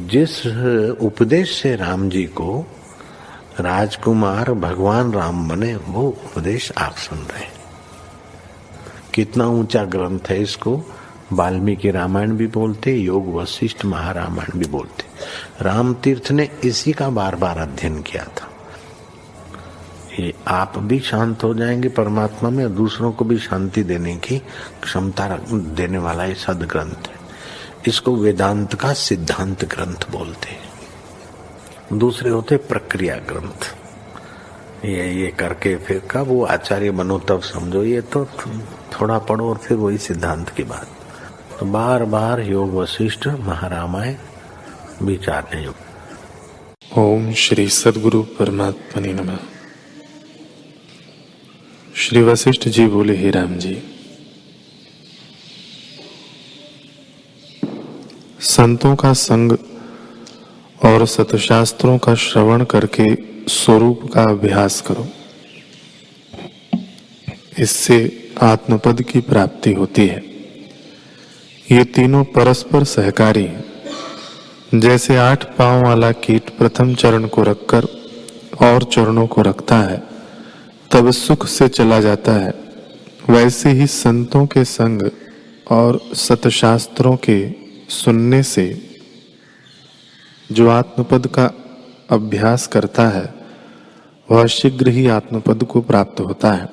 जिस उपदेश से राम जी को राजकुमार भगवान राम बने, वो उपदेश आप सुन रहे हैं। कितना ऊंचा ग्रंथ है। इसको वाल्मीकि रामायण भी बोलते, योग वशिष्ठ महारामायण भी बोलते। राम तीर्थ ने इसी का बार बार अध्ययन किया था। ये आप भी शांत हो जाएंगे परमात्मा में, और दूसरों को भी शांति देने की क्षमता देने वाला ये सदग्रंथ है। इसको वेदांत का सिद्धांत ग्रंथ बोलते हैं। दूसरे होते प्रक्रिया ग्रंथ। ये करके फिर कब वो आचार्य बनो तब समझो, ये तो थोड़ा पढ़ो और फिर वही सिद्धांत की बात। तो बार बार योग वशिष्ठ महारामायण विचारने योग। ओम श्री सद्गुरु परमात्मने नमः। श्री वशिष्ठ जी बोले, हे राम जी, संतों का संग और सतशास्त्रों का श्रवण करके स्वरूप का अभ्यास करो। इससे आत्मपद की प्राप्ति होती है। ये तीनों परस्पर सहकारी हैं। जैसे 8 पांव वाला कीट प्रथम चरण को रखकर और चरणों को रखता है, तब सुख से चला जाता है, वैसे ही संतों के संग और सतशास्त्रों के सुनने से जो आत्मपद का अभ्यास करता है, वह शीघ्र ही आत्मपद को प्राप्त होता है।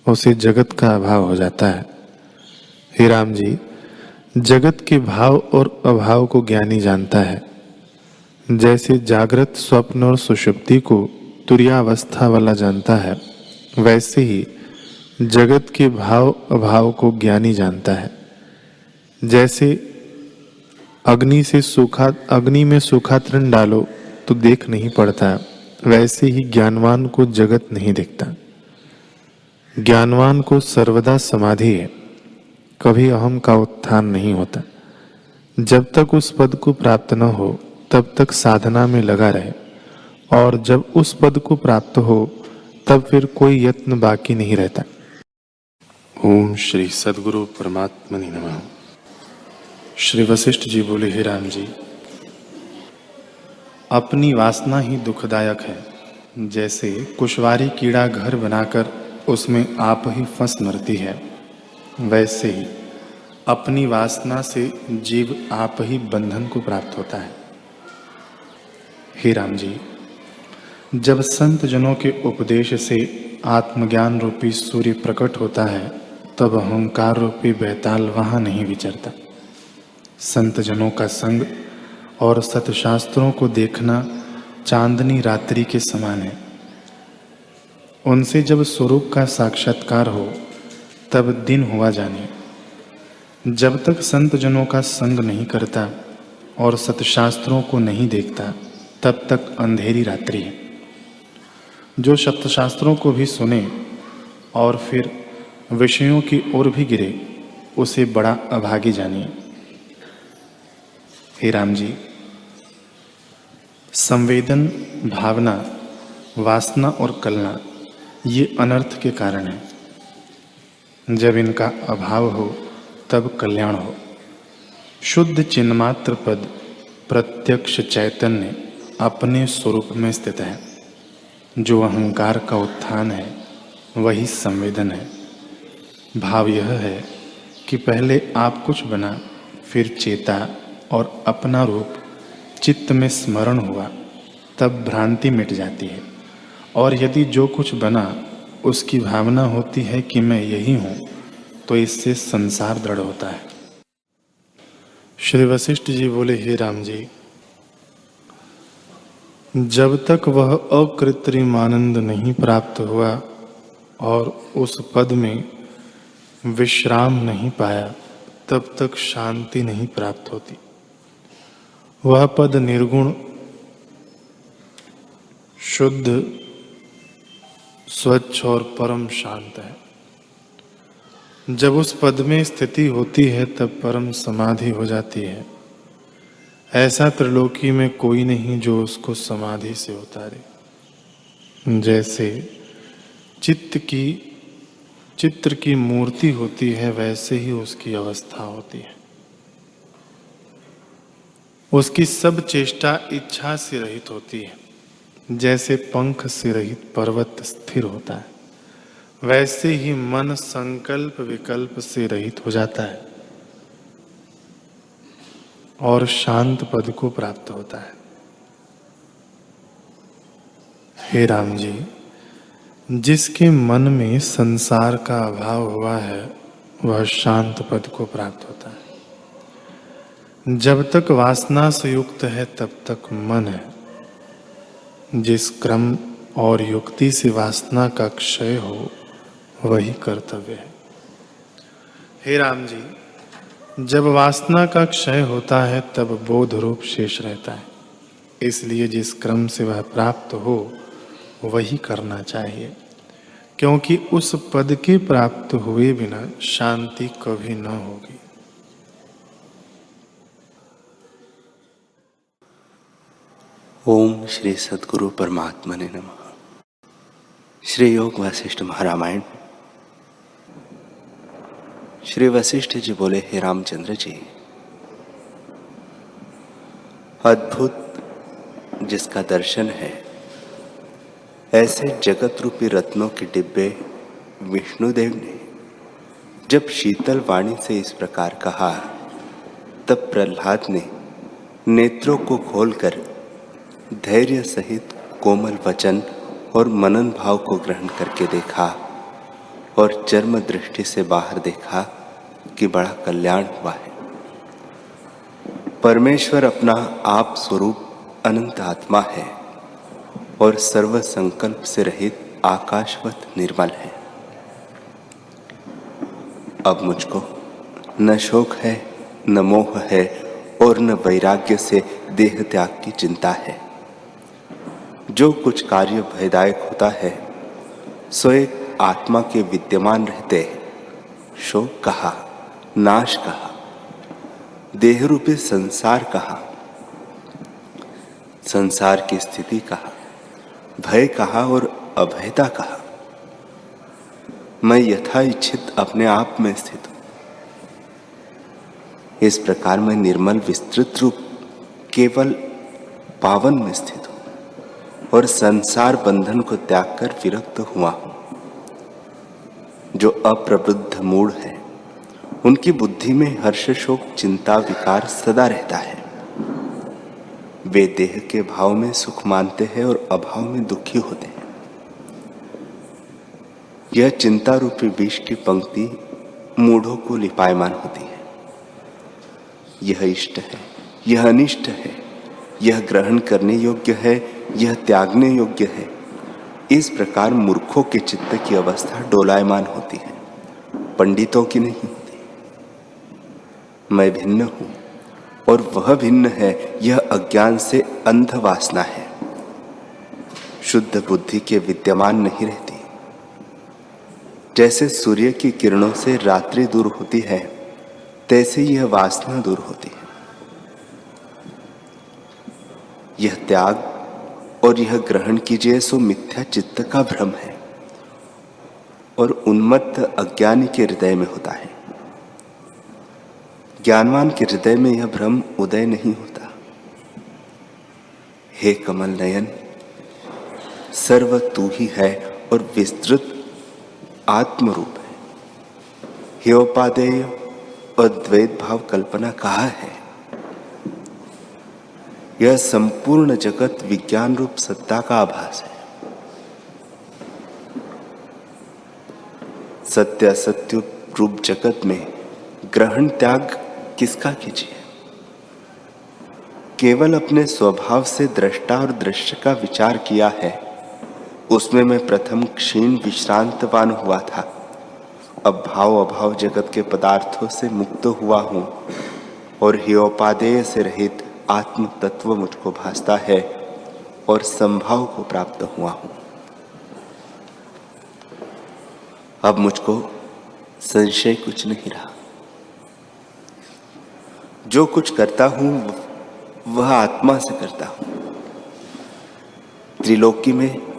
उसे जगत का अभाव हो जाता है। हे राम जी, जगत के भाव और अभाव को ज्ञानी जानता है। जैसे जागृत, स्वप्न और सुषुप्ति को तुर्यावस्था वाला जानता है, वैसे ही जगत के भाव अभाव को ज्ञानी जानता है। जैसे अग्नि में सूखा तृण डालो तो देख नहीं पड़ता, वैसे ही ज्ञानवान को जगत नहीं दिखता। ज्ञानवान को सर्वदा समाधि है, कभी अहम का उत्थान नहीं होता। जब तक उस पद को प्राप्त न हो तब तक साधना में लगा रहे, और जब उस पद को प्राप्त हो तब फिर कोई यत्न बाकी नहीं रहता। ओम श्री सद्गुरु परमात्मने नमः। श्री वशिष्ठ जी बोले, हे राम जी, अपनी वासना ही दुखदायक है। जैसे कुशवारी कीड़ा घर बनाकर उसमें आप ही फंस मरती है, वैसे ही अपनी वासना से जीव आप ही बंधन को प्राप्त होता है। हे राम जी, जब संत जनों के उपदेश से आत्मज्ञान रूपी सूर्य प्रकट होता है, तब अहंकार रूपी बैताल वहां नहीं विचरता। संत जनों का संग और सतशास्त्रों को देखना चांदनी रात्रि के समान है। उनसे जब स्वरूप का साक्षात्कार हो तब दिन हुआ जाने। जब तक संत जनों का संग नहीं करता और सतशास्त्रों को नहीं देखता, तब तक अंधेरी रात्रि है। जो सतशास्त्रों को भी सुने और फिर विषयों की ओर भी गिरे, उसे बड़ा अभागी जानिए। हे राम जी, संवेदन, भावना, वासना और कलना ये अनर्थ के कारण है। जब इनका अभाव हो तब कल्याण हो। शुद्ध चिन्मात्र पद प्रत्यक्ष चैतन्य अपने स्वरूप में स्थित है। जो अहंकार का उत्थान है वही संवेदन है। भाव यह है कि पहले आप कुछ बना, फिर चेता और अपना रूप चित्त में स्मरण हुआ, तब भ्रांति मिट जाती है। और यदि जो कुछ बना उसकी भावना होती है कि मैं यही हूँ, तो इससे संसार दृढ़ होता है। श्री वशिष्ठ जी बोले, हे राम जी, जब तक वह अकृत्रिम आनंद नहीं प्राप्त हुआ और उस पद में विश्राम नहीं पाया, तब तक शांति नहीं प्राप्त होती। वह पद निर्गुण, शुद्ध, स्वच्छ और परम शांत है। जब उस पद में स्थिति होती है तब परम समाधि हो जाती है। ऐसा त्रिलोकी में कोई नहीं जो उसको समाधि से उतारे। जैसे चित्र की मूर्ति होती है, वैसे ही उसकी अवस्था होती है। उसकी सब चेष्टा इच्छा से रहित होती है। जैसे पंख से रहित पर्वत स्थिर होता है, वैसे ही मन संकल्प विकल्प से रहित हो जाता है और शांत पद को प्राप्त होता है। हे राम जी, जिसके मन में संसार का अभाव हुआ है वह शांत पद को प्राप्त होता है। जब तक वासना से युक्त है तब तक मन है। जिस क्रम और युक्ति से वासना का क्षय हो वही कर्तव्य है। हे राम जी, जब वासना का क्षय होता है तब बोध रूप शेष रहता है। इसलिए जिस क्रम से वह प्राप्त हो वही करना चाहिए, क्योंकि उस पद के प्राप्त हुए बिना शांति कभी न होगी। ओम श्री सद्गुरु परमात्मने नमः। श्री योग वशिष्ठ महारामायण। श्री वशिष्ठ जी बोले, हे रामचंद्र जी, अद्भुत जिसका दर्शन है, ऐसे जगत रूपी रत्नों के डिब्बे विष्णुदेव ने जब शीतल वाणी से इस प्रकार कहा, तब प्रहलाद ने नेत्रों को खोलकर धैर्य सहित कोमल वचन और मनन भाव को ग्रहण करके देखा और चर्म दृष्टि से बाहर देखा कि बड़ा कल्याण हुआ है। परमेश्वर अपना आप स्वरूप अनंत आत्मा है और सर्व संकल्प से रहित आकाशवत निर्मल है। अब मुझको न शोक है, न मोह है और न वैराग्य से देह त्याग की चिंता है। जो कुछ कार्य भयदायक होता है सो एक आत्मा के विद्यमान रहते शोक कहा, नाश कहा, देह रूपी संसार कहा, संसार की स्थिति कहा, भय कहा और अभयता कहा। मैं यथा इच्छित अपने आप में स्थित हूं। इस प्रकार मैं निर्मल विस्तृत रूप केवल पावन में स्थित हूं और संसार बंधन को त्याग कर विरक्त हुआ हूं। जो अप्रबुद्ध मूढ़ है उनकी बुद्धि में हर्ष शोक चिंता विकार सदा रहता है। वे देह के भाव में सुख मानते हैं और अभाव में दुखी होते हैं। यह चिंता रूपी विष की पंक्ति मूढ़ों को लिपायमान होती है। यह इष्ट है, यह अनिष्ट है, यह ग्रहण करने योग्य है, यह त्यागने योग्य है। इस प्रकार मूर्खों के चित्त की अवस्था डोलायमान होती है, पंडितों की नहीं होती। मैं भिन्न हूं और वह भिन्न है, यह अज्ञान से अंध वासना है। शुद्ध बुद्धि के विद्यमान नहीं रहती। जैसे सूर्य की किरणों से रात्रि दूर होती है, तैसे यह वासना दूर होती है। यह त्याग और यह ग्रहण कीजिए सो मिथ्या चित्त का भ्रम है और उन्मत्त अज्ञानी के हृदय में होता है। ज्ञानवान के हृदय में यह भ्रम उदय नहीं होता। हे कमल नयन, सर्व तू ही है और विस्तृत आत्मरूप है। हे उपादेय और द्वैत भाव कल्पना कहाँ है? यह संपूर्ण जगत विज्ञान रूप सत्ता का आभास है। सत्य असत्य रूप जगत में ग्रहण त्याग किसका कीजिए? केवल अपने स्वभाव से दृष्टा और दृश्य का विचार किया है। उसमें मैं प्रथम क्षीण विश्रांतवान हुआ था, अब भाव अभाव जगत के पदार्थों से मुक्त हुआ हूं और हेयोपादेय से रहित आत्म तत्व मुझको भासता है और संभाव को प्राप्त हुआ हूं। अब मुझको संशय कुछ नहीं रहा। जो कुछ करता हूं वह आत्मा से करता हूं। त्रिलोकी में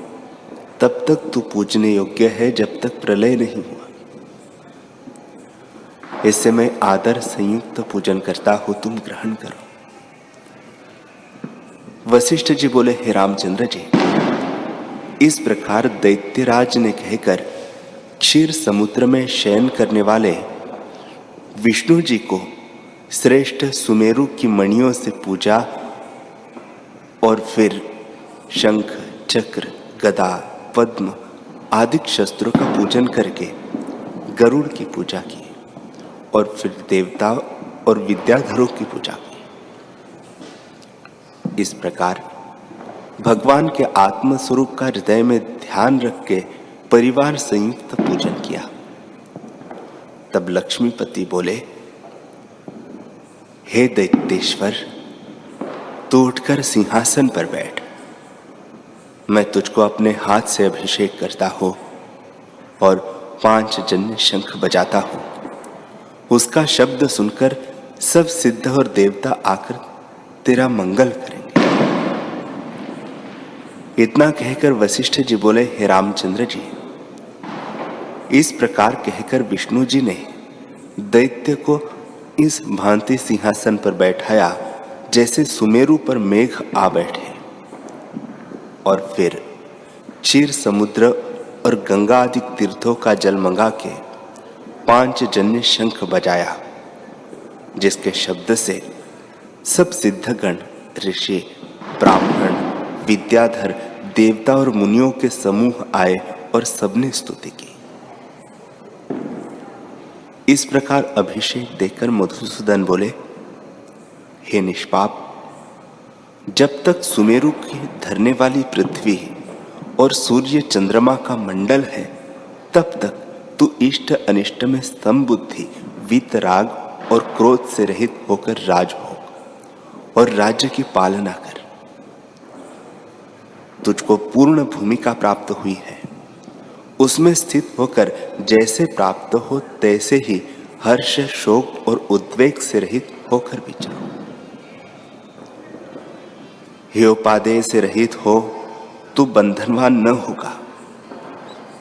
तब तक तू पूजने योग्य है जब तक प्रलय नहीं हुआ। इससे मैं आदर संयुक्त पूजन करता हूं, तुम ग्रहण करो। वशिष्ठ जी बोले, हे रामचंद्र जी, इस प्रकार दैत्यराज ने कहकर क्षीर समुद्र में शयन करने वाले विष्णु जी को श्रेष्ठ सुमेरु की मणियों से पूजा और फिर शंख, चक्र, गदा, पद्म आदि शस्त्रों का पूजन करके गरुड़ की पूजा की और फिर देवता और विद्याधरों की पूजा की। इस प्रकार भगवान के आत्म स्वरूप का हृदय में ध्यान रख के परिवार संयुक्त पूजन किया। तब लक्ष्मीपति बोले, हे दैत्येश्वर, तू उठकर सिंहासन पर बैठ। मैं तुझको अपने हाथ से अभिषेक करता हूं और 5 जन्य शंख बजाता हूं। उसका शब्द सुनकर सब सिद्ध और देवता आकर तेरा मंगल करेंगे। इतना कहकर वशिष्ठ जी बोले, हे रामचंद्र जी, इस प्रकार कहकर विष्णु जी ने दैत्य को इस भांति सिंहासन पर बैठाया जैसे सुमेरु पर मेघ आ बैठे, और फिर क्षीर समुद्र और गंगा आदि तीर्थों का जल मंगा के 5 जन्य शंख बजाया, जिसके शब्द से सब सिद्धगण, ऋषि, ब्राह्मण, विद्याधर, देवता और मुनियों के समूह आए और सबने स्तुति की। इस प्रकार अभिषेक देकर मधुसूदन बोले, हे निष्पाप, जब तक सुमेरु की धरने वाली पृथ्वी और सूर्य चंद्रमा का मंडल है, तब तक तू इष्ट अनिष्ट में समबुद्धि, वीतराग और क्रोध से रहित होकर राजभोग और राज्य की पालना कर। तुझको पूर्ण भूमिका प्राप्त हुई है, उसमें स्थित होकर जैसे प्राप्त हो तैसे ही हर्ष, शोक और उद्वेग से रहित होकर विचरो। हे उपादेय से रहित हो, तू बंधनवान न होगा।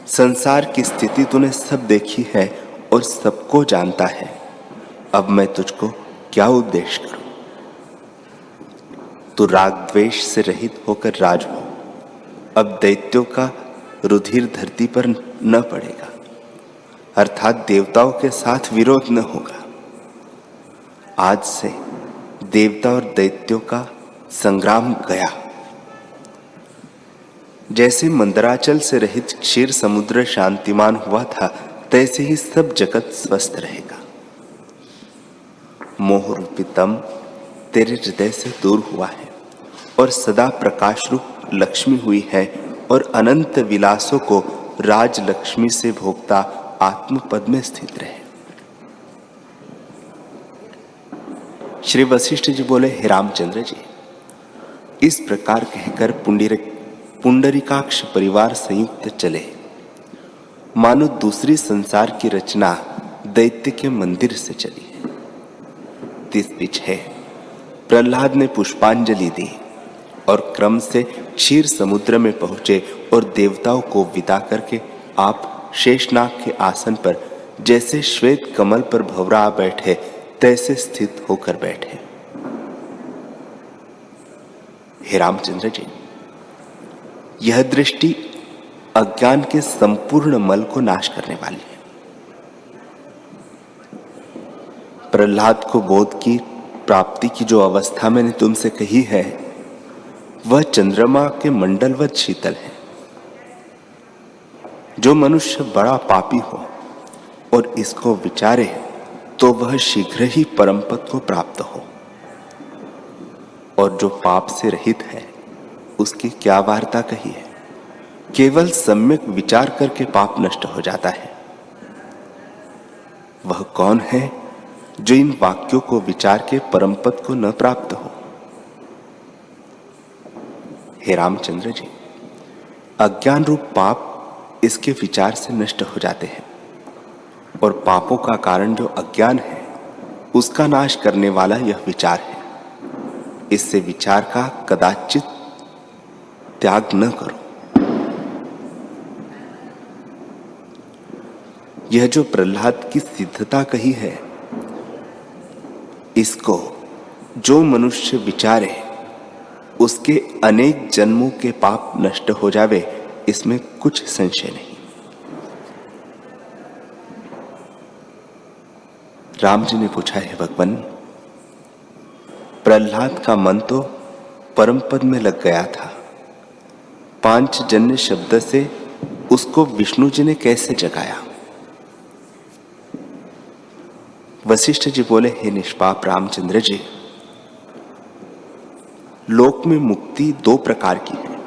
संसार की स्थिति तूने सब देखी है और सबको जानता है। अब मैं तुझको क्या उपदेश करूं? तू राग द्वेष से रहित होकर राज हो। अब दैत्यों का रुधिर धरती पर न पड़ेगा, अर्थात देवताओं के साथ विरोध न होगा। आज से देवता और दैत्यों का संग्राम गया। जैसे मंदराचल से रहित क्षीर समुद्र शांतिमान हुआ था, तैसे ही सब जगत स्वस्थ रहेगा। मोह रूपी तम तेरे हृदय से दूर हुआ है और सदा प्रकाश रूप लक्ष्मी हुई है, और अनंत विलासों को राज लक्ष्मी से भोगता आत्म पद में स्थित रहे। श्री वशिष्ठ जी बोले, हे रामचंद्र जी, इस प्रकार कहकर पुंडरीकाक्ष परिवार संयुक्त चले, मानो दूसरी संसार की रचना दैत्य के मंदिर से चली है। इस पीछे प्रहलाद ने पुष्पांजलि दी और क्रम से क्षीर समुद्र में पहुंचे और देवताओं को विदा करके आप शेषनाग के आसन पर जैसे श्वेत कमल पर भंवरा बैठे तैसे स्थित होकर बैठे। हे रामचंद्र जी, यह दृष्टि अज्ञान के संपूर्ण मल को नाश करने वाली है। प्रहलाद को बोध की प्राप्ति की जो अवस्था मैंने तुमसे कही है, वह चंद्रमा के मंडलवत शीतल है। जो मनुष्य बड़ा पापी हो और इसको विचारे, तो वह शीघ्र ही परम पद को प्राप्त हो। और जो पाप से रहित है, उसकी क्या वार्ता कही है। केवल सम्यक विचार करके पाप नष्ट हो जाता है। वह कौन है जो इन वाक्यों को विचार के परम पद को न प्राप्त हो? हे रामचंद्र जी, अज्ञान रूप पाप इसके विचार से नष्ट हो जाते हैं, और पापों का कारण जो अज्ञान है, उसका नाश करने वाला यह विचार है। इससे विचार का कदाचित त्याग न करो। यह जो प्रहलाद की सिद्धता कही है, इसको जो मनुष्य विचारे उसके अनेक जन्मों के पाप नष्ट हो जावे, इसमें कुछ संशय नहीं। राम जी ने पूछा, है भगवान, प्रहलाद का मन तो परम पद में लग गया था, पांचजन्य शब्द से उसको विष्णु जी ने कैसे जगाया? वशिष्ठ जी बोले, हे निष्पाप रामचंद्र जी, लोक में मुक्ति दो प्रकार की है,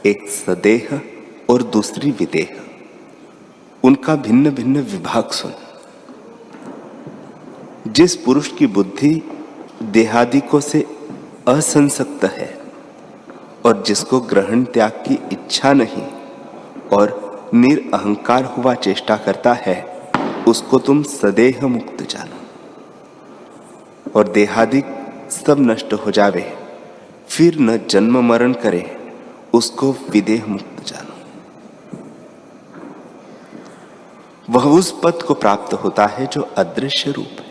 एक सदेह और दूसरी विदेह। उनका भिन्न भिन्न विभाग सुन। जिस पुरुष की बुद्धि देहादिकों से असंसक्त है और जिसको ग्रहण त्याग की इच्छा नहीं और निरअहंकार हुआ चेष्टा करता है, उसको तुम सदेह मुक्त जानो। और देहादि सब नष्ट हो जावे, फिर न जन्म मरण करे, उसको विदेह मुक्त जानो। वह उस पद को प्राप्त होता है जो अदृश्य रूप है।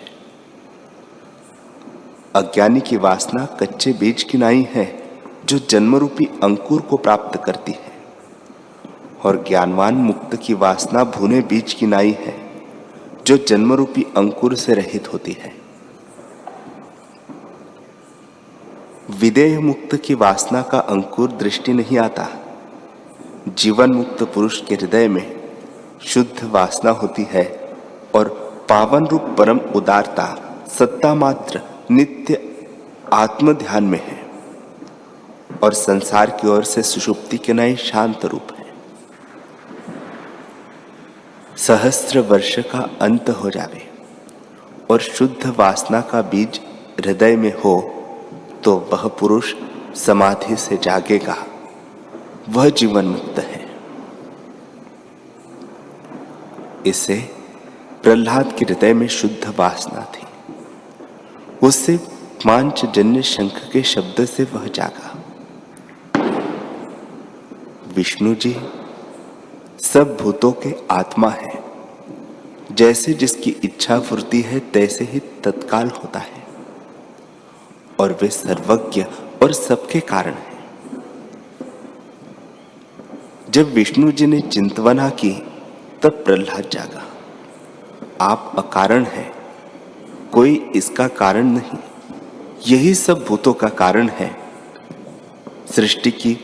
अज्ञानी की वासना कच्चे बीज की नाई है, जो जन्म रूपी अंकुर को प्राप्त करती है, और ज्ञानवान मुक्त की वासना भुने बीज की नाई है, जो जन्म रूपी अंकुर से रहित होती है। विदेह मुक्त की वासना का अंकुर दृष्टि नहीं आता। जीवन मुक्त पुरुष के हृदय में शुद्ध वासना होती है और पावन रूप परम उदारता सत्ता मात्र नित्य आत्म ध्यान में है, और संसार की ओर से सुषुप्ति के नए शांत रूप है। सहस्त्र वर्ष का अंत हो जावे और शुद्ध वासना का बीज हृदय में हो, तो वह पुरुष समाधि से जागेगा, वह जीवन मुक्त है। इससे प्रहलाद के हृदय में शुद्ध वासना थी, उससे पांचजन्य शंख के शब्द से वह जागा। विष्णु जी सब भूतों के आत्मा है, जैसे जिसकी इच्छा फुर्ती है तैसे ही तत्काल होता है, और वे सर्वज्ञ और सबके कारण हैं। जब विष्णु जी ने चिंतवना की, तब प्रहलाद जागा। आप अकारण हैं, कोई इसका कारण नहीं, यही सब भूतों का कारण है। सृष्टि की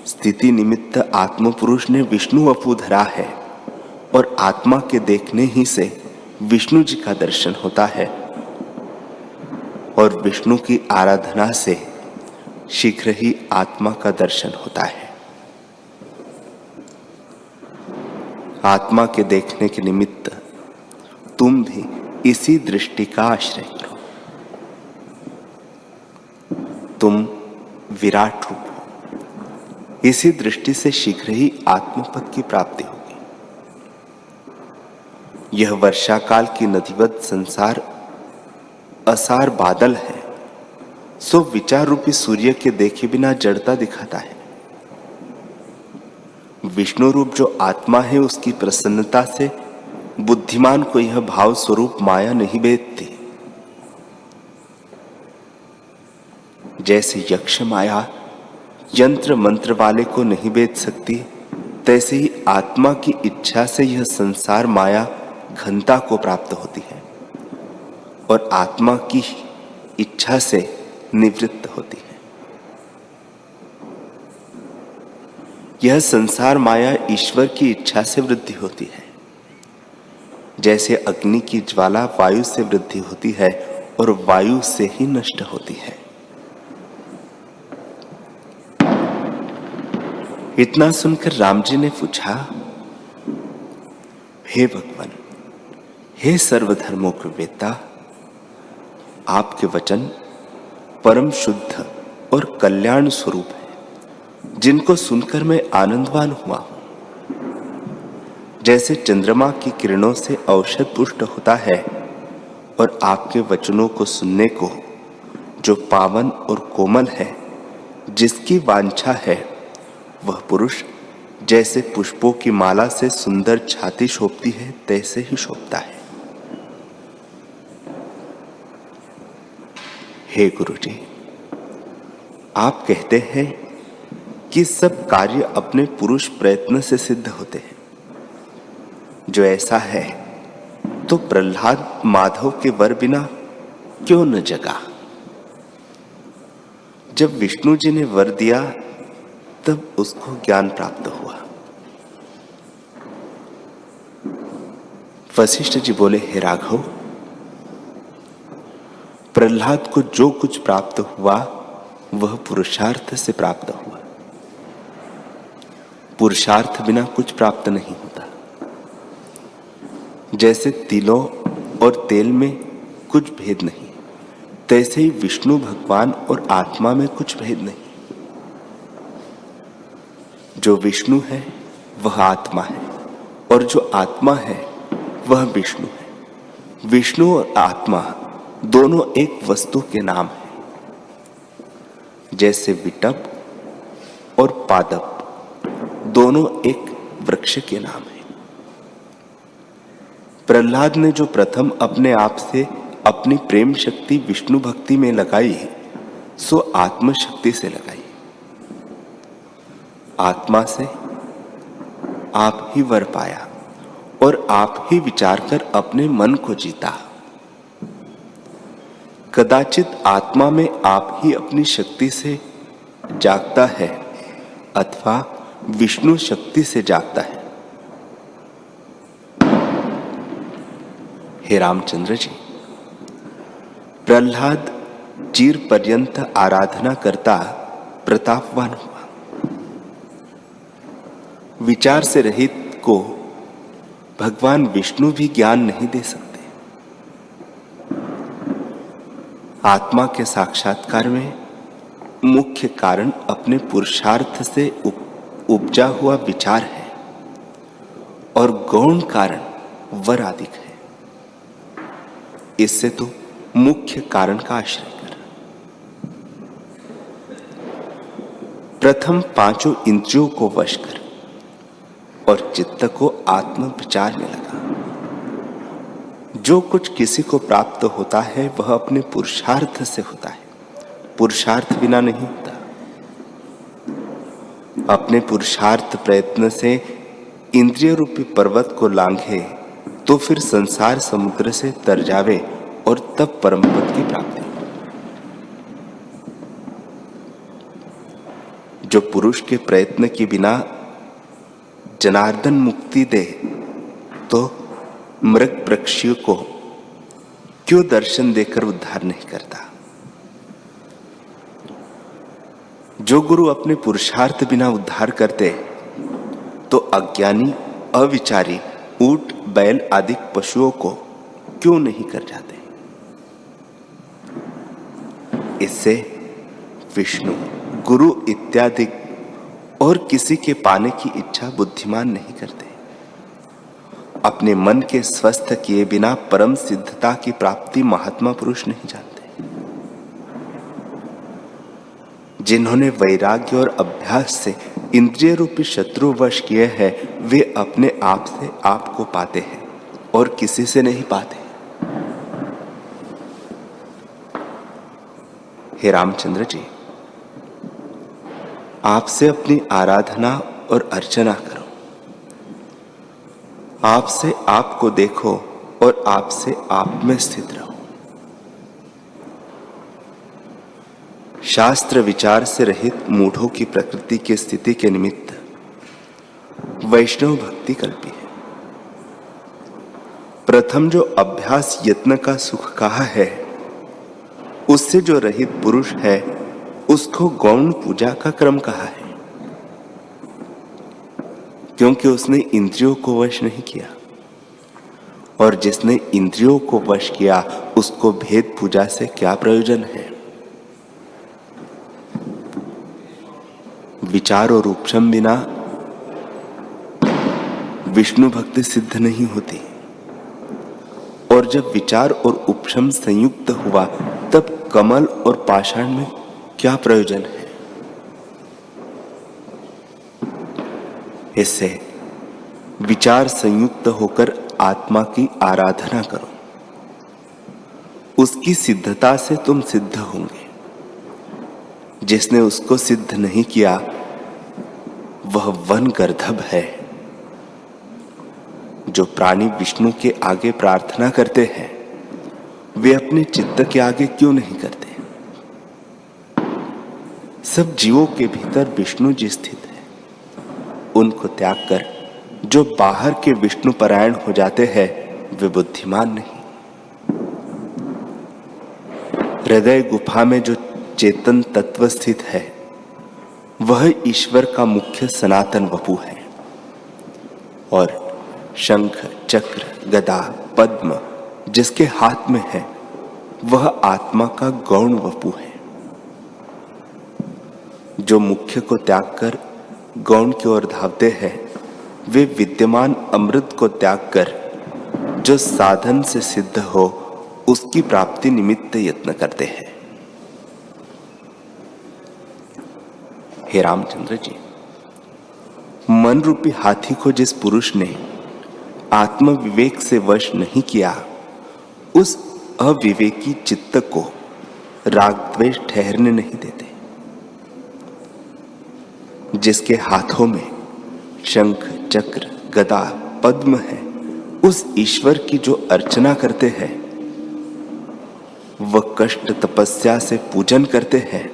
स्थिति निमित्त आत्म पुरुष ने विष्णु वपु धरा है, और आत्मा के देखने ही से विष्णु जी का दर्शन होता है, और विष्णु की आराधना से शीघ्र ही आत्मा का दर्शन होता है। आत्मा के देखने के निमित्त तुम भी इसी दृष्टि का आश्रय करो। तुम विराट रूप हो, इसी दृष्टि से शीघ्र ही आत्मपद की प्राप्ति होगी। यह वर्षा काल की नदीवत संसार असार बादल है, सो विचार रूपी सूर्य के देखे बिना जड़ता दिखाता है। विष्णु रूप जो आत्मा है, उसकी प्रसन्नता से बुद्धिमान को यह भाव स्वरूप माया नहीं भेदती। जैसे यक्ष माया यंत्र मंत्र वाले को नहीं भेद सकती, तैसे ही आत्मा की इच्छा से यह संसार माया घनता को प्राप्त होती है, और आत्मा की इच्छा से निवृत्त होती है। यह संसार माया ईश्वर की इच्छा से वृद्धि होती है। जैसे अग्नि की ज्वाला वायु से वृद्धि होती है और वायु से ही नष्ट होती है। इतना सुनकर राम जी ने पूछा, हे भगवान, हे सर्वधर्मों के वेता, आपके वचन परम शुद्ध और कल्याण स्वरूप है, जिनको सुनकर मैं आनंदवान हुआ हूं। जैसे चंद्रमा की किरणों से औषध पुष्ट होता है, और आपके वचनों को सुनने को जो पावन और कोमल है, जिसकी वांछा है, वह पुरुष जैसे पुष्पों की माला से सुंदर छाती शोभती है, तैसे ही शोभता है। हे गुरु जी, आप कहते हैं कि सब कार्य अपने पुरुष प्रयत्न से सिद्ध होते हैं। जो ऐसा है तो प्रहलाद माधव के वर बिना क्यों न जगा? जब विष्णु जी ने वर दिया तब उसको ज्ञान प्राप्त हुआ। वशिष्ठ जी बोले, हे राघव, प्रहलाद को जो कुछ प्राप्त हुआ वह पुरुषार्थ से प्राप्त हुआ। पुरुषार्थ बिना कुछ प्राप्त नहीं होता। जैसे तिलों और तेल में कुछ भेद नहीं, तैसे ही विष्णु भगवान और आत्मा में कुछ भेद नहीं। जो विष्णु है वह आत्मा है और जो आत्मा है वह विष्णु है। विष्णु और आत्मा दोनों एक वस्तु के नाम हैं। जैसे विटप और पादप दोनों एक वृक्ष के नाम हैं। प्रहलाद ने जो प्रथम अपने आप से अपनी प्रेम शक्ति विष्णु भक्ति में लगाई है, सो आत्म शक्ति से लगाई। आत्मा से आप ही वर पाया और आप ही विचार कर अपने मन को जीता। कदाचित आत्मा में आप ही अपनी शक्ति से जागता है अथवा विष्णु शक्ति से जागता है। हे रामचंद्र जी, प्रहलाद चिर पर्यंत आराधना करता प्रतापवान हुआ। विचार से रहित को भगवान विष्णु भी ज्ञान नहीं दे सकते। आत्मा के साक्षात्कार में मुख्य कारण अपने पुरुषार्थ से उपजा हुआ विचार है और गौण कारण वर आदिक है। इससे तो मुख्य कारण का आश्रय कर। प्रथम पांचों इंद्रियों को वश कर और चित्त को आत्म विचार में लगा। जो कुछ किसी को प्राप्त होता है वह अपने पुरुषार्थ से होता है, पुरुषार्थ बिना नहीं होता। अपने पुरुषार्थ प्रयत्न से इंद्रिय रूपी पर्वत को लांघे तो फिर संसार समुद्र से तर जावे और तब परम पद की प्राप्ति। जो पुरुष के प्रयत्न के बिना जनार्दन मुक्ति दे तो मृग पक्षियों को क्यों दर्शन देकर उद्धार नहीं करता? जो गुरु अपने पुरुषार्थ बिना उद्धार करते तो अज्ञानी अविचारी ऊंट बैल आदि पशुओं को क्यों नहीं कर जाते? इससे विष्णु गुरु इत्यादि और किसी के पाने की इच्छा बुद्धिमान नहीं करते। अपने मन के स्वस्थ किए बिना परम सिद्धता की प्राप्ति महात्मा पुरुष नहीं जानते। जिन्होंने वैराग्य और अभ्यास से इंद्रिय रूपी शत्रु वश किए हैं, वे अपने आप से आप को पाते हैं और किसी से नहीं पाते। हे रामचंद्र जी, आपसे अपनी आराधना और अर्चना करो। आपसे आपको देखो और आपसे आप में स्थित रहो। शास्त्र विचार से रहित मूढ़ों की प्रकृति की स्थिति के निमित्त वैष्णव भक्ति कल्पी है। प्रथम जो अभ्यास यत्न का सुख कहा है, उससे जो रहित पुरुष है उसको गौण पूजा का क्रम कहा है, क्योंकि उसने इंद्रियों को वश नहीं किया। और जिसने इंद्रियों को वश किया उसको भेद पूजा से क्या प्रयोजन है? विचार और उपशम बिना विष्णु भक्ति सिद्ध नहीं होती। और जब विचार और उपशम संयुक्त हुआ तब कमल और पाषाण में क्या प्रयोजन है? इससे विचार संयुक्त होकर आत्मा की आराधना करो। उसकी सिद्धता से तुम सिद्ध होंगे। जिसने उसको सिद्ध नहीं किया वह वन गर्दभ है। जो प्राणी विष्णु के आगे प्रार्थना करते हैं वे अपने चित्त के आगे क्यों नहीं करते? सब जीवों के भीतर विष्णु जी स्थित है, उनको त्याग कर जो बाहर के विष्णु परायण हो जाते हैं वे बुद्धिमान नहीं। हृदय गुफा में जो चेतन तत्व स्थित है वह ईश्वर का मुख्य सनातन वपु है, और शंख चक्र गदा पद्म जिसके हाथ में है वह आत्मा का गौण वपु है। जो मुख्य को त्याग कर गौण की ओर धावते हैं वे विद्यमान अमृत को त्याग कर जो साधन से सिद्ध हो उसकी प्राप्ति निमित्त यत्न करते हैं। हे रामचंद्र जी, मन रूपी हाथी को जिस पुरुष ने आत्म विवेक से वश नहीं किया उस अविवेकी चित्त को राग द्वेष ठहरने नहीं देते। जिसके हाथों में शंख चक्र गदा पद्म है उस ईश्वर की जो अर्चना करते हैं वह कष्ट तपस्या से पूजन करते हैं,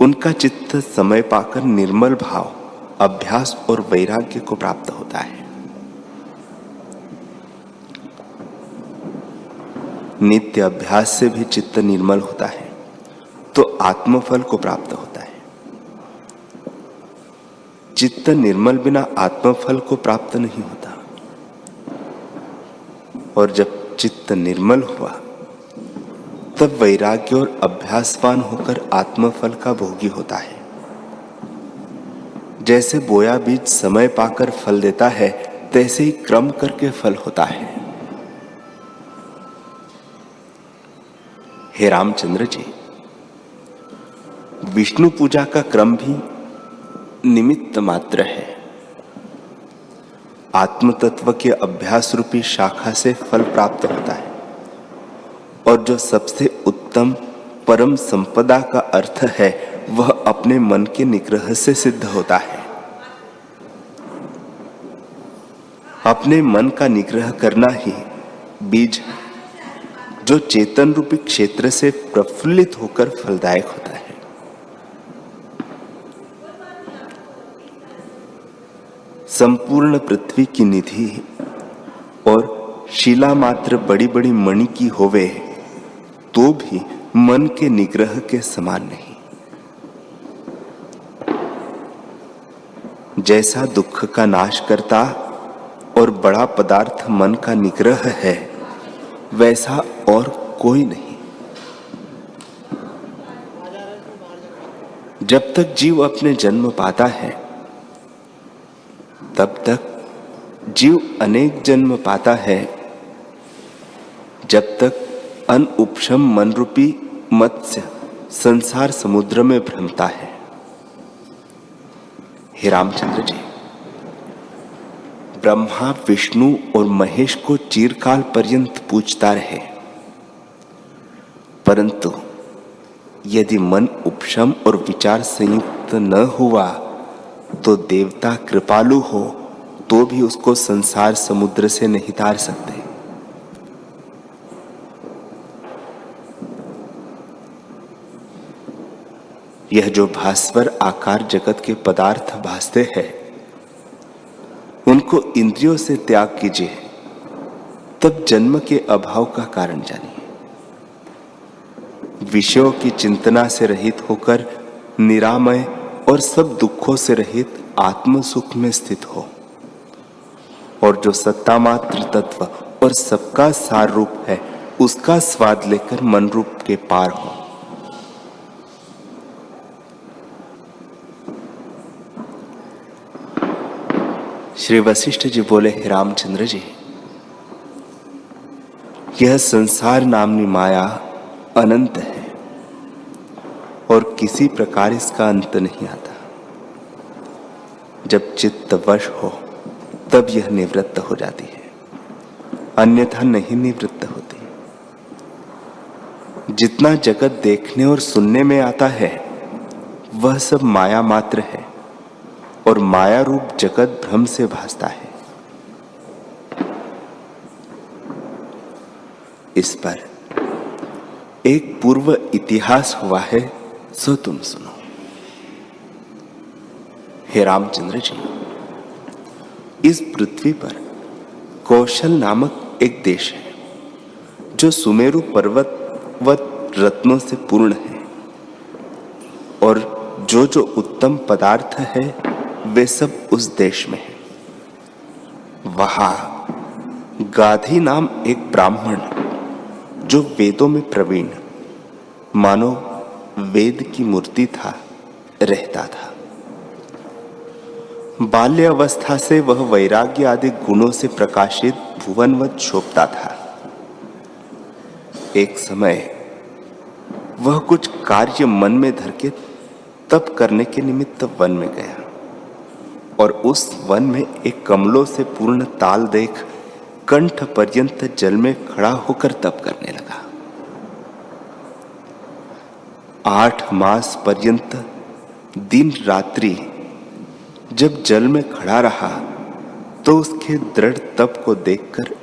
उनका चित्त समय पाकर निर्मल भाव अभ्यास और वैराग्य को प्राप्त होता है। नित्य अभ्यास से भी चित्त निर्मल होता है तो आत्मफल को प्राप्त होता है। चित्त निर्मल बिना आत्मफल को प्राप्त नहीं होता, और जब चित्त निर्मल हुआ तब वैराग्य और अभ्यासवान होकर आत्मफल का भोगी होता है। जैसे बोया बीज समय पाकर फल देता है तैसे ही क्रम करके फल होता है। हे रामचंद्र जी, विष्णु पूजा का क्रम भी निमित्त मात्र है। आत्म तत्व के अभ्यास रूपी शाखा से फल प्राप्त होता है, और जो सबसे उत्तम परम संपदा का अर्थ है वह अपने मन के निग्रह से सिद्ध होता है। अपने मन का निग्रह करना ही बीज है जो चेतन रूपी क्षेत्र से प्रफुल्लित होकर फलदायक होता है। संपूर्ण पृथ्वी की निधि और शिला मात्र बड़ी बड़ी मणि की होवे तो भी मन के निग्रह के समान नहीं। जैसा दुख का नाश करता और बड़ा पदार्थ मन का निग्रह है वैसा और कोई नहीं। जब तक जीव अपने जन्म पाता है तब तक जीव अनेक जन्म पाता है, जब तक अनुपशम मन रूपी मत्स्य संसार समुद्र में भ्रमता है। हे रामचंद्र जी, ब्रह्मा विष्णु और महेश को चिरकाल पर्यंत पूजता रहे, परंतु यदि मन उपशम और विचार संयुक्त न हुआ तो देवता कृपालु हो तो भी उसको संसार समुद्र से नहीं तार सकते। यह जो भास्वर आकार जगत के पदार्थ भासते हैं उनको इंद्रियों से त्याग कीजिए, तब जन्म के अभाव का कारण जानिए। विषयों की चिंतना से रहित होकर निरामय और सब दुखों से रहित आत्म सुख में स्थित हो, और जो सत्ता मात्र तत्व और सबका सार रूप है उसका स्वाद लेकर मन रूप के पार हो। श्री वशिष्ठ जी बोले, हे रामचंद्र जी, यह संसार नामनी माया अनंत है और किसी प्रकार इसका अंत नहीं आता। जब चित्त वश हो तब यह निवृत्त हो जाती है, अन्यथा नहीं निवृत्त होती। जितना जगत देखने और सुनने में आता है वह सब माया मात्र है और माया रूप जगत भ्रम से भासता है। इस पर एक पूर्व इतिहास हुआ है, सो तुम सुनो। हे रामचंद्र जी, इस पृथ्वी पर कौशल नामक एक देश है जो सुमेरु पर्वत व रत्नों से पूर्ण है, और जो उत्तम पदार्थ है वे सब उस देश में है। वहां गाधी नाम एक ब्राह्मण जो वेदों में प्रवीण, मानो वेद की मूर्ति था, रहता था। बाल्यावस्था से वह वैराग्य आदि गुणों से प्रकाशित भुवनवत शोभता था। एक समय वह कुछ कार्य मन में धर के तप करने के निमित्त वन में गया, और उस वन में एक कमलों से पूर्ण ताल देख कंठ पर्यंत जल में खड़ा होकर तप करने लगा। 8 मास पर्यंत दिन रात्रि जब जल में खड़ा रहा तो उसके दृढ़ तप को देखकर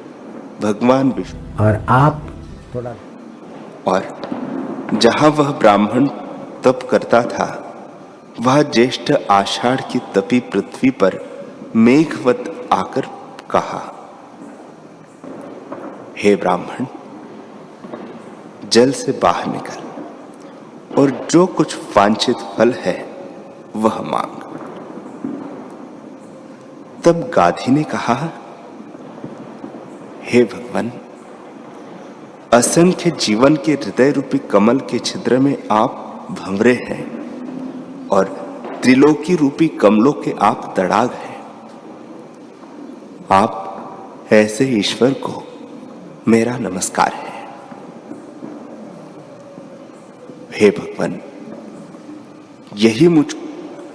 भगवान विष्णु और जहां वह ब्राह्मण तप करता था वह ज्येष्ठ आषाढ़ की तपी पृथ्वी पर मेघवत आकर कहा, हे ब्राह्मण, जल से बाहर निकल और जो कुछ वांछित फल है वह मांग। तब गाधी ने कहा, हे भगवान, असंख्य जीवन के हृदय रूपी कमल के छिद्र में आप भंवरे हैं और त्रिलोकी रूपी कमलों के आप तड़ाग हैं। आप ऐसे ईश्वर को मेरा नमस्कार है। हे भगवान, यही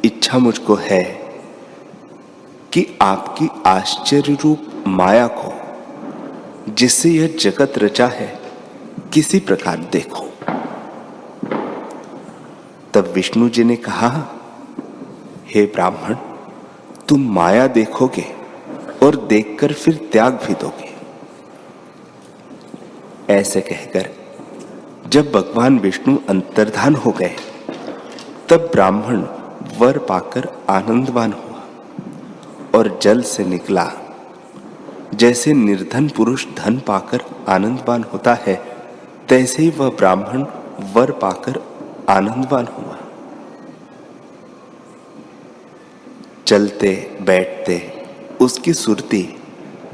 इच्छा मुझको है कि आपकी आश्चर्य रूप माया को, जिससे यह जगत रचा है, किसी प्रकार देखो। तब विष्णु जी ने कहा, हे ब्राह्मण, तुम माया देखोगे और देखकर फिर त्याग भी दोगे। ऐसे कहकर जब भगवान विष्णु अंतर्धान हो गए तब ब्राह्मण वर पाकर आनंदवान हुआ और जल से निकला। जैसे निर्धन पुरुष धन पाकर आनंदवान होता है, तैसे ही वह ब्राह्मण वर पाकर आनंदवान हुआ। चलते बैठते उसकी सुरती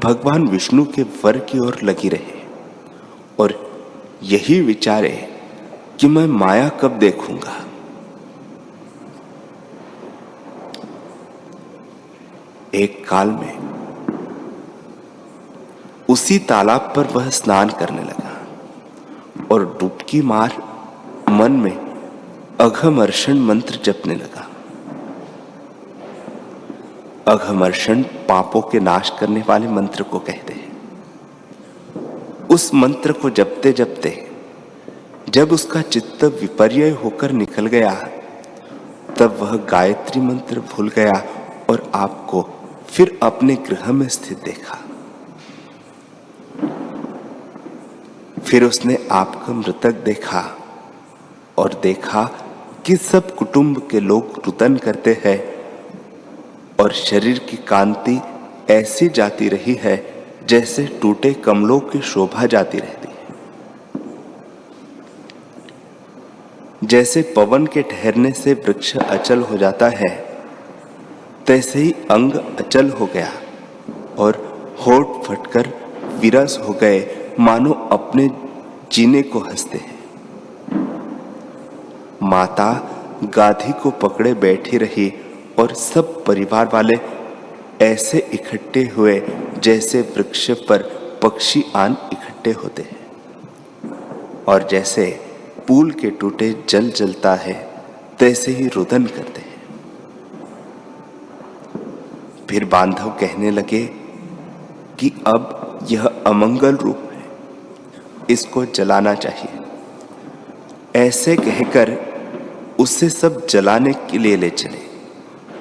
भगवान विष्णु के वर की ओर लगी रही और यही विचारे कि मैं माया कब देखूंगा। एक काल में उसी तालाब पर वह स्नान करने लगा और डुबकी मार मन में अघमर्षण मंत्र जपने लगा। अघमर्षण पापों के नाश करने वाले मंत्र को कहते हैं। उस मंत्र को जपते जपते जब उसका चित्त विपर्य होकर निकल गया तब वह गायत्री मंत्र भूल गया और आपको फिर अपने गृह में स्थित देखा। फिर उसने आपका मृतक देखा और देखा कि सब कुटुंब के लोग रुदन करते हैं और शरीर की कांति ऐसी जाती रही है जैसे टूटे कमलों की शोभा जाती रहती है। जैसे पवन के ठहरने से वृक्ष अचल हो जाता है, तैसे ही अंग अचल हो गया और होठ फटकर विरस हो गए, मानो अपने जीने को हंसते हैं। माता गाधी को पकड़े बैठी रही और सब परिवार वाले ऐसे इकट्ठे हुए जैसे वृक्ष पर पक्षी आन इकट्ठे होते हैं, और जैसे पूल के टूटे जल जलता है तैसे ही रुदन करते हैं। फिर बांधव कहने लगे कि अब यह अमंगल रूप है, इसको जलाना चाहिए। ऐसे कहकर उससे सब जलाने के लिए ले चले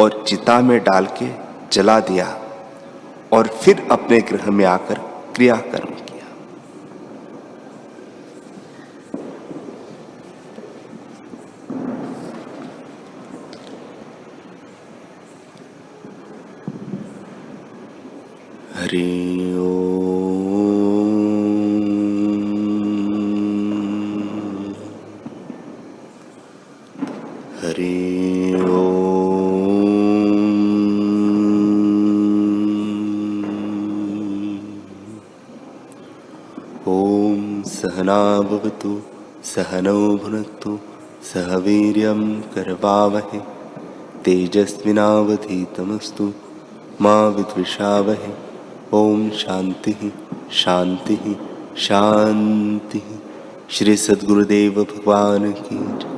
और चिता में डाल के जला दिया और फिर अपने गृह में आकर क्रियाकर्म किया। हरि ओम। हरि ओम। ओम सहना भवतु सहनौ भुनक्तु सह वीर्यं करवावहै तेजस्विनावधीतमस्तु मा विद्विषावहै। ओम शांति शांति शांति। श्री सद्गुरुदेव भगवान की जय।